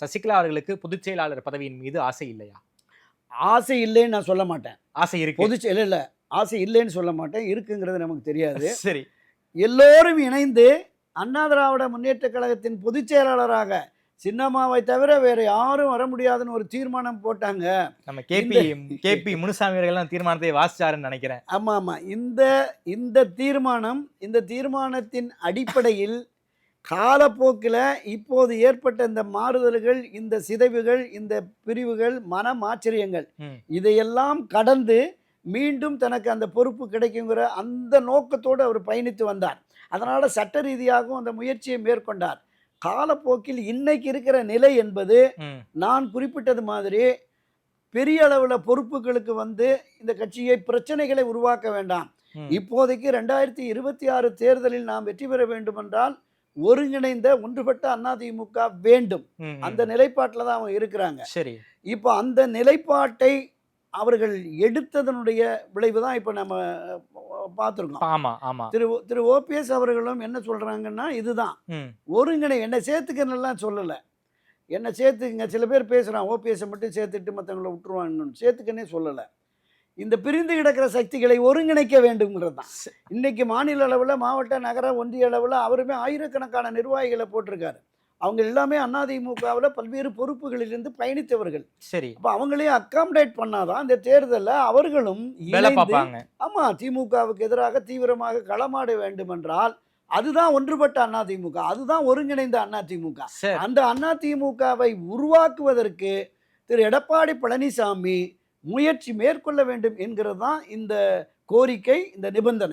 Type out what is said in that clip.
சசிகலா அவர்களுக்கு பொதுச் செயலாளர் பதவியின் மீது ஆசை இல்லையா? ஆசை இல்லைன்னு நான் சொல்ல மாட்டேன். ஆசை இருக்கு. இல்ல ஆசை இல்லைன்னு சொல்ல மாட்டேன். இருக்குங்கிறது நமக்கு தெரியாது. சரி. எல்லோரும் இணைந்து அண்ணா திராவிட முன்னேற்ற கழகத்தின் பொதுச் செயலாளராக சின்னம்மாவை தவிர வேற யாரும் வர முடியாதுன்னு ஒரு தீர்மானம் போட்டாங்க. நம்ம கேபி முனுசாமி அவர்கள் தீர்மானத்தை வாசிச்சாருன்னு நினைக்கிறேன். ஆமா. இந்த தீர்மானத்தின் அடிப்படையில் காலப்போக்கில் இப்போது ஏற்பட்ட இந்த மாறுதல்கள், இந்த சிதைவுகள், இந்த பிரிவுகள், மனமாச்சரியங்கள் இதையெல்லாம் கடந்து மீண்டும் தனக்கு அந்த பொறுப்பு கிடைக்குங்கிற அந்த நோக்கத்தோடு அவர் பயணித்து வந்தார். அதனால் சட்ட ரீதியாகவும் அந்த முயற்சியை மேற்கொண்டார். காலப்போக்கில் இன்னைக்கு இருக்கிற நிலை என்பது நான் குறிப்பிட்டது மாதிரி பெரிய அளவில் பொறுப்புகளுக்கு வந்து இந்த கட்சியை பிரச்சனைகளை உருவாக்க வேண்டாம். இப்போதைக்கு 2026 தேர்தலில் நாம் வெற்றி பெற வேண்டும் என்றால் ஒருங்கிணைந்த ஒன்றுபட்ட அதிமுக வேண்டும். அந்த நிலைப்பாட்டில் தான் அவங்க இருக்கிறாங்க. சரி. இப்போ அந்த நிலைப்பாட்டை அவர்கள் எடுத்ததனுடைய விளைவு தான் இப்போ நம்ம பார்த்துருக்கோம். ஆமா ஆமா. திரு ஓபிஎஸ் அவர்களும் என்ன சொல்றாங்கன்னா, இதுதான் என்னை சேர்த்துக்கன்னெல்லாம் சொல்லலை. என்னை சேர்த்துக்குங்க. சில பேர் பேசுகிறான் ஓபிஎஸ்ஸை மட்டும் சேர்த்துட்டு மற்றவங்களை விட்டுருவாங்கன்னு. சேர்த்துக்கன்னே சொல்லலை. இந்த பிரிந்து கிடக்கிற சக்திகளை ஒருங்கிணைக்க வேண்டும்ங்கிறது தான். இன்னைக்கு மாநில அளவில், மாவட்ட, நகர, ஒன்றிய அளவில் அவருமே ஆயிரக்கணக்கான நிர்வாகிகளை போட்டிருக்காரு. அவங்க எல்லாமே அதிமுகவில் பல்வேறு பொறுப்புகளிலிருந்து பயணித்தவர்கள். சரி. அப்போ அவங்களையும் அக்காமடேட் பண்ணாதான் இந்த தேர்தலில் அவர்களும் ஆமா திமுகவுக்கு எதிராக தீவிரமாக களமாட வேண்டும் என்றால் அதுதான் ஒன்றுபட்ட அதிமுக, அதுதான் ஒருங்கிணைந்த அதிமுக. அந்த அதிமுகவை உருவாக்குவதற்கு திரு எடப்பாடி பழனிசாமி முயற்சி மேற்கொள்ள வேண்டும் என்கிறது தான் இந்த கோரிக்கை, இந்த நிபந்தனை.